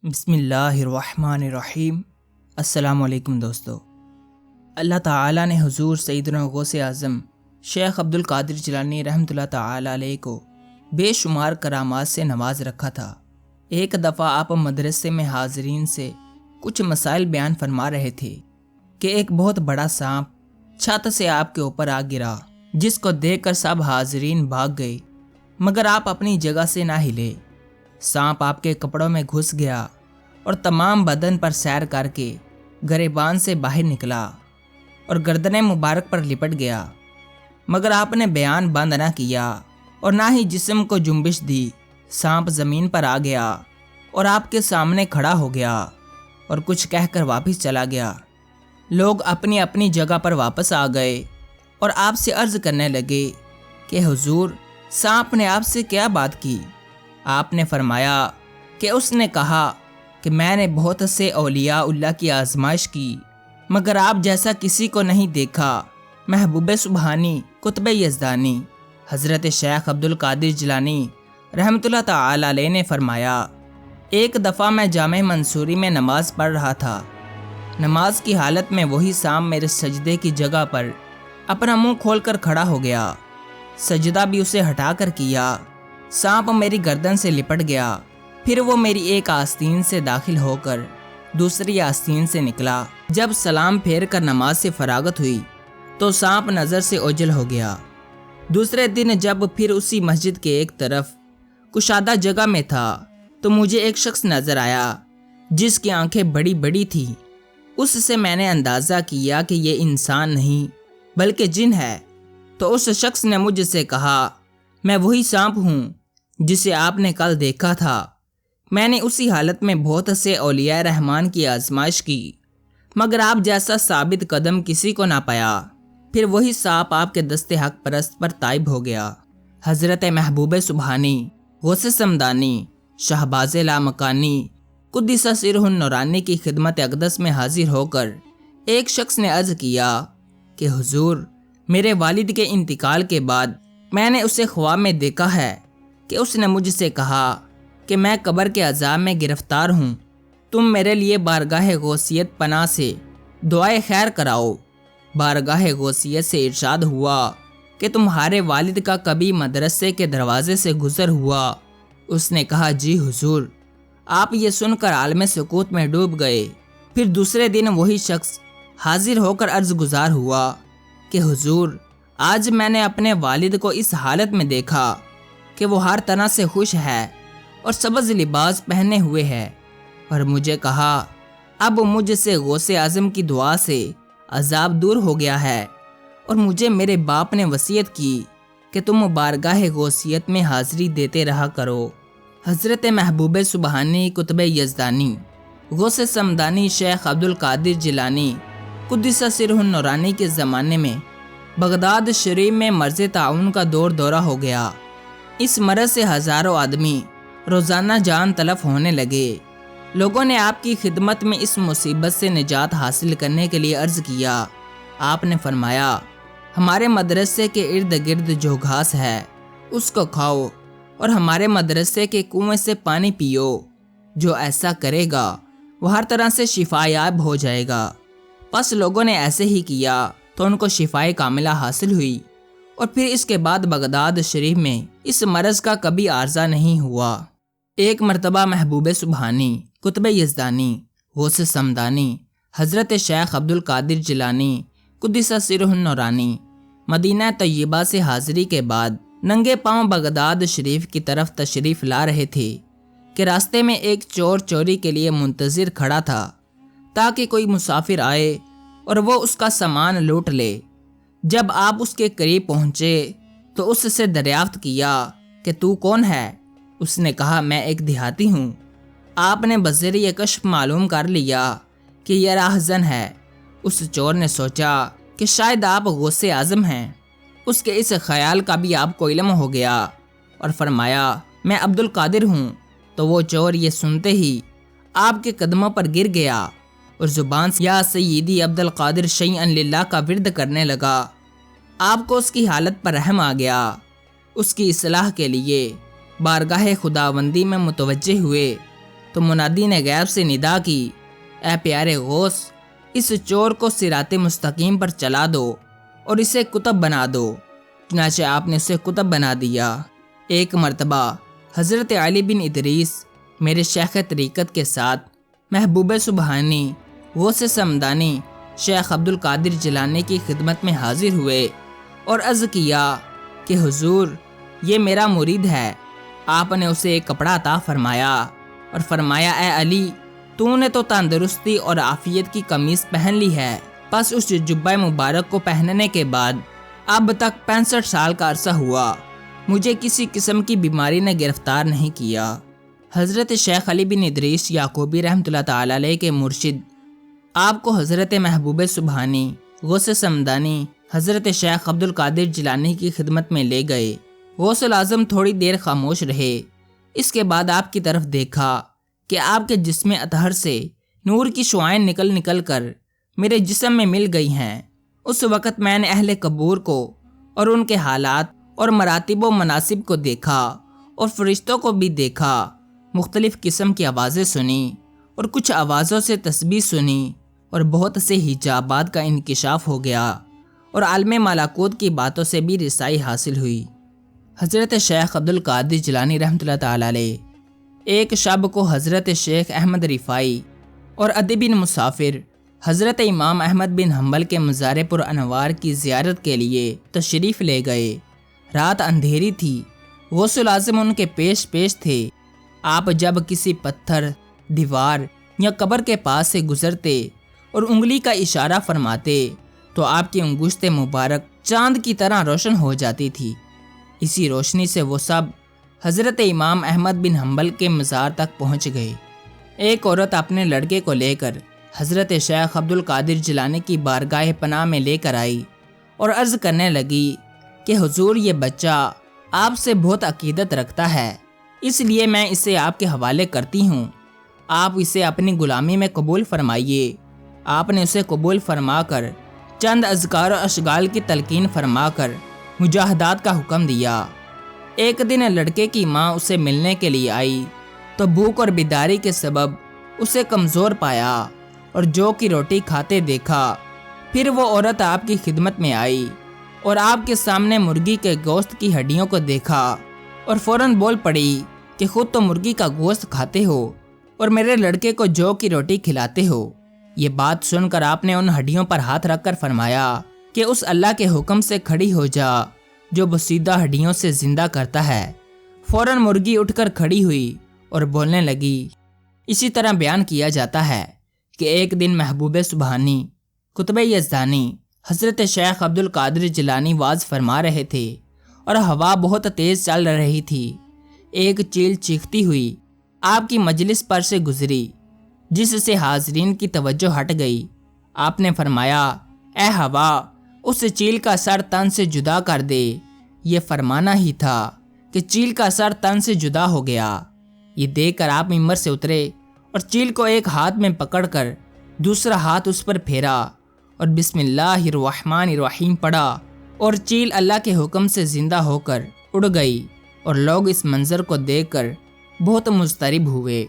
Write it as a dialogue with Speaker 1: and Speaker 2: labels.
Speaker 1: بسم اللہ الرحمن الرحیم۔ السلام علیکم دوستو۔ اللہ تعالیٰ نے حضور سیدنا غوث اعظم شیخ عبد القادر جیلانی رحمۃ اللہ تعالیٰ علیہ کو بے شمار کرامات سے نواز رکھا تھا۔ ایک دفعہ آپ مدرسے میں حاضرین سے کچھ مسائل بیان فرما رہے تھے کہ ایک بہت بڑا سانپ چھت سے آپ کے اوپر آ گرا، جس کو دیکھ کر سب حاضرین بھاگ گئے، مگر آپ اپنی جگہ سے نہ ہلے۔ سانپ آپ کے کپڑوں میں گھس گیا اور تمام بدن پر سیر کر کے گریبان سے باہر نکلا اور گردن مبارک پر لپٹ گیا، مگر آپ نے بیان بند نہ کیا اور نہ ہی جسم کو جنبش دی۔ سانپ زمین پر آ گیا اور آپ کے سامنے کھڑا ہو گیا اور کچھ کہہ کر واپس چلا گیا۔ لوگ اپنی اپنی جگہ پر واپس آ گئے اور آپ سے عرض کرنے لگے کہ حضور، سانپ نے آپ سے کیا بات کی؟ آپ نے فرمایا کہ اس نے کہا کہ میں نے بہت سے اولیاء اللہ کی آزمائش کی، مگر آپ جیسا کسی کو نہیں دیکھا۔ محبوب سبحانی قطب یزدانی حضرت شیخ عبد القادر جیلانی رحمۃ اللہ تعالی علیہ نے فرمایا، ایک دفعہ میں جامع منصوری میں نماز پڑھ رہا تھا۔ نماز کی حالت میں وہی سانپ میرے سجدے کی جگہ پر اپنا منہ کھول کر کھڑا ہو گیا۔ سجدہ بھی اسے ہٹا کر کیا۔ سانپ میری گردن سے لپٹ گیا، پھر وہ میری ایک آستین سے داخل ہو کر دوسری آستین سے نکلا۔ جب سلام پھیر کر نماز سے فراغت ہوئی تو سانپ نظر سے اوجھل ہو گیا۔ دوسرے دن جب پھر اسی مسجد کے ایک طرف کشادہ جگہ میں تھا تو مجھے ایک شخص نظر آیا جس کی آنکھیں بڑی بڑی تھیں۔ اس سے میں نے اندازہ کیا کہ یہ انسان نہیں بلکہ جن ہے، تو اس شخص نے مجھ سے کہا، میں وہی سانپ ہوں جسے آپ نے کل دیکھا تھا۔ میں نے اسی حالت میں بہت سے اولیاء رحمان کی آزمائش کی، مگر آپ جیسا ثابت قدم کسی کو نہ پایا۔ پھر وہی سانپ آپ کے دست حق پرست پر طائب ہو گیا۔ حضرت محبوب سبحانی غوث سمدانی شہباز لامکانی قدس سرہ النورانی کی خدمت اقدس میں حاضر ہو کر ایک شخص نے عرض کیا کہ حضور، میرے والد کے انتقال کے بعد میں نے اسے خواب میں دیکھا ہے کہ اس نے مجھ سے کہا کہ میں قبر کے عذاب میں گرفتار ہوں، تم میرے لیے بارگاہ غوثیت پناہ سے دعائے خیر کراؤ۔ بارگاہ غوثیت سے ارشاد ہوا کہ تمہارے والد کا کبھی مدرسے کے دروازے سے گزر ہوا؟ اس نے کہا، جی حضور۔ آپ یہ سن کر عالم سکوت میں ڈوب گئے۔ پھر دوسرے دن وہی شخص حاضر ہو کر عرض گزار ہوا کہ حضور، آج میں نے اپنے والد کو اس حالت میں دیکھا کہ وہ ہر طرح سے خوش ہے اور سبز لباس پہنے ہوئے ہے، اور مجھے کہا، اب مجھ سے غوث اعظم کی دعا سے عذاب دور ہو گیا ہے، اور مجھے میرے باپ نے وصیت کی کہ تم بارگاہ غوثیت میں حاضری دیتے رہا کرو۔ حضرت محبوب سبحانی قطب یزدانی غوث سمدانی شیخ عبد القادر جیلانی قدس سرہ النورانی کے زمانے میں بغداد شریف میں مرض طاعون کا دورہ ہو گیا۔ اس مرض سے ہزاروں آدمی روزانہ جان تلف ہونے لگے۔ لوگوں نے آپ کی خدمت میں اس مصیبت سے نجات حاصل کرنے کے لیے عرض کیا۔ آپ نے فرمایا، ہمارے مدرسے کے ارد گرد جو گھاس ہے اس کو کھاؤ، اور ہمارے مدرسے کے کنویں سے پانی پیو۔ جو ایسا کرے گا وہ ہر طرح سے شفا یاب ہو جائے گا۔ پس لوگوں نے ایسے ہی کیا تو ان کو شفائے کاملہ حاصل ہوئی، اور پھر اس کے بعد بغداد شریف میں اس مرض کا کبھی عارضہ نہیں ہوا۔ ایک مرتبہ محبوب سبحانی قطب یزدانی غوث سمدانی حضرت شیخ عبد القادر جیلانی قدس سرہ النورانی مدینہ طیبہ سے حاضری کے بعد ننگے پاؤں بغداد شریف کی طرف تشریف لا رہے تھے کہ راستے میں ایک چور چوری کے لیے منتظر کھڑا تھا تاکہ کوئی مسافر آئے اور وہ اس کا سامان لوٹ لے۔ جب آپ اس کے قریب پہنچے تو اس سے دریافت کیا کہ تو کون ہے؟ اس نے کہا، میں ایک دیہاتی ہوں۔ آپ نے بذریعہ کشف معلوم کر لیا کہ یہ راہزن ہے۔ اس چور نے سوچا کہ شاید آپ غوث اعظم ہیں۔ اس کے اس خیال کا بھی آپ کو علم ہو گیا اور فرمایا، میں عبد القادر ہوں۔ تو وہ چور یہ سنتے ہی آپ کے قدموں پر گر گیا اور زبان سے یا سیدی عبد القادر شیئا للہ کا ورد کرنے لگا۔ آپ کو اس کی حالت پر رحم آ گیا۔ اس کی اصلاح کے لیے بارگاہ خداوندی میں متوجہ ہوئے تو منادی نے غیب سے ندا کی، اے پیارے غوث، اس چور کو صراط مستقیم پر چلا دو اور اسے کتب بنا دو۔ چنانچہ آپ نے اسے کتب بنا دیا۔ ایک مرتبہ حضرت علی بن ادریس میرے شیخ طریقت کے ساتھ محبوب سبحانی غوث سمدانی شیخ عبدالقادر جیلانی کی خدمت میں حاضر ہوئے اور عرض کیا کہ حضور، یہ میرا مرید ہے۔ آپ نے اسے ایک کپڑا عطا فرمایا اور فرمایا، اے علی، تو نے تو تندرستی اور عافیت کی قمیص پہن لی ہے، پس اس جبہ مبارک کو پہننے کے بعد اب تک 65 سال کا عرصہ ہوا، مجھے کسی قسم کی بیماری نے گرفتار نہیں کیا۔ حضرت شیخ علی بن ادریس یعقوبی رحمۃ اللہ تعالی علیہ کے مرشد آپ کو حضرت محبوب سبحانی غوث سمدانی حضرت شیخ عبدالقادر جیلانی کی خدمت میں لے گئے۔ غوث الاعظم تھوڑی دیر خاموش رہے، اس کے بعد آپ کی طرف دیکھا کہ آپ کے جسم اطہر سے نور کی شعائیں نکل نکل کر میرے جسم میں مل گئی ہیں۔ اس وقت میں نے اہل قبور کو اور ان کے حالات اور مراتب و مناسب کو دیکھا اور فرشتوں کو بھی دیکھا، مختلف قسم کی آوازیں سنی اور کچھ آوازوں سے تسبیح سنی اور بہت سے حجابات کا انکشاف ہو گیا اور عالم ملکوت کی باتوں سے بھی رسائی حاصل ہوئی۔ حضرت شیخ عبدالقادر جیلانی رحمۃ اللہ تعالی علیہ ایک شب کو حضرت شیخ احمد رفاعی اور ادیب مسافر حضرت امام احمد بن حنبل کے مزار پر انوار کی زیارت کے لیے تشریف لے گئے۔ رات اندھیری تھی، غوث الاعظم ان کے پیش پیش تھے۔ آپ جب کسی پتھر، دیوار یا قبر کے پاس سے گزرتے اور انگلی کا اشارہ فرماتے تو آپ کی انگشت مبارک چاند کی طرح روشن ہو جاتی تھی۔ اسی روشنی سے وہ سب حضرت امام احمد بن حنبل کے مزار تک پہنچ گئے۔ ایک عورت اپنے لڑکے کو لے کر حضرت شیخ عبدالقادر جیلانی کی بارگاہ پناہ میں لے کر آئی اور عرض کرنے لگی کہ حضور، یہ بچہ آپ سے بہت عقیدت رکھتا ہے، اس لیے میں اسے آپ کے حوالے کرتی ہوں، آپ اسے اپنی غلامی میں قبول فرمائیے۔ آپ نے اسے قبول فرما کر چند اذکار و اشغال کی تلقین فرما کر مجاہدات کا حکم دیا۔ ایک دن لڑکے کی ماں اسے ملنے کے لیے آئی تو بھوک اور بیداری کے سبب اسے کمزور پایا اور جو کی روٹی کھاتے دیکھا۔ پھر وہ عورت آپ کی خدمت میں آئی اور آپ کے سامنے مرغی کے گوشت کی ہڈیوں کو دیکھا اور فوراً بول پڑی کہ خود تو مرغی کا گوشت کھاتے ہو اور میرے لڑکے کو جو کی روٹی کھلاتے ہو۔ یہ بات سن کر آپ نے ان ہڈیوں پر ہاتھ رکھ کر فرمایا کہ اس اللہ کے حکم سے کھڑی ہو جا جو بسیدہ ہڈیوں سے زندہ کرتا ہے۔ فوراً مرغی اٹھ کر کھڑی ہوئی اور بولنے لگی۔ اسی طرح بیان کیا جاتا ہے کہ ایک دن محبوب سبحانی قطب یزدانی حضرت شیخ عبدالقادر جیلانی واز فرما رہے تھے اور ہوا بہت تیز چل رہی تھی۔ ایک چیل چیختی ہوئی آپ کی مجلس پر سے گزری، جس سے حاضرین کی توجہ ہٹ گئی۔ آپ نے فرمایا، اے ہوا، اس چیل کا سر تن سے جدا کر دے۔ یہ فرمانا ہی تھا کہ چیل کا سر تن سے جدا ہو گیا۔ یہ دیکھ کر آپ ممبر سے اترے اور چیل کو ایک ہاتھ میں پکڑ کر دوسرا ہاتھ اس پر پھیرا اور بسم اللہ الرحمن الرحیم پڑھا اور چیل اللہ کے حکم سے زندہ ہو کر اڑ گئی اور لوگ اس منظر کو دیکھ کر بہت مضطرب ہوئے۔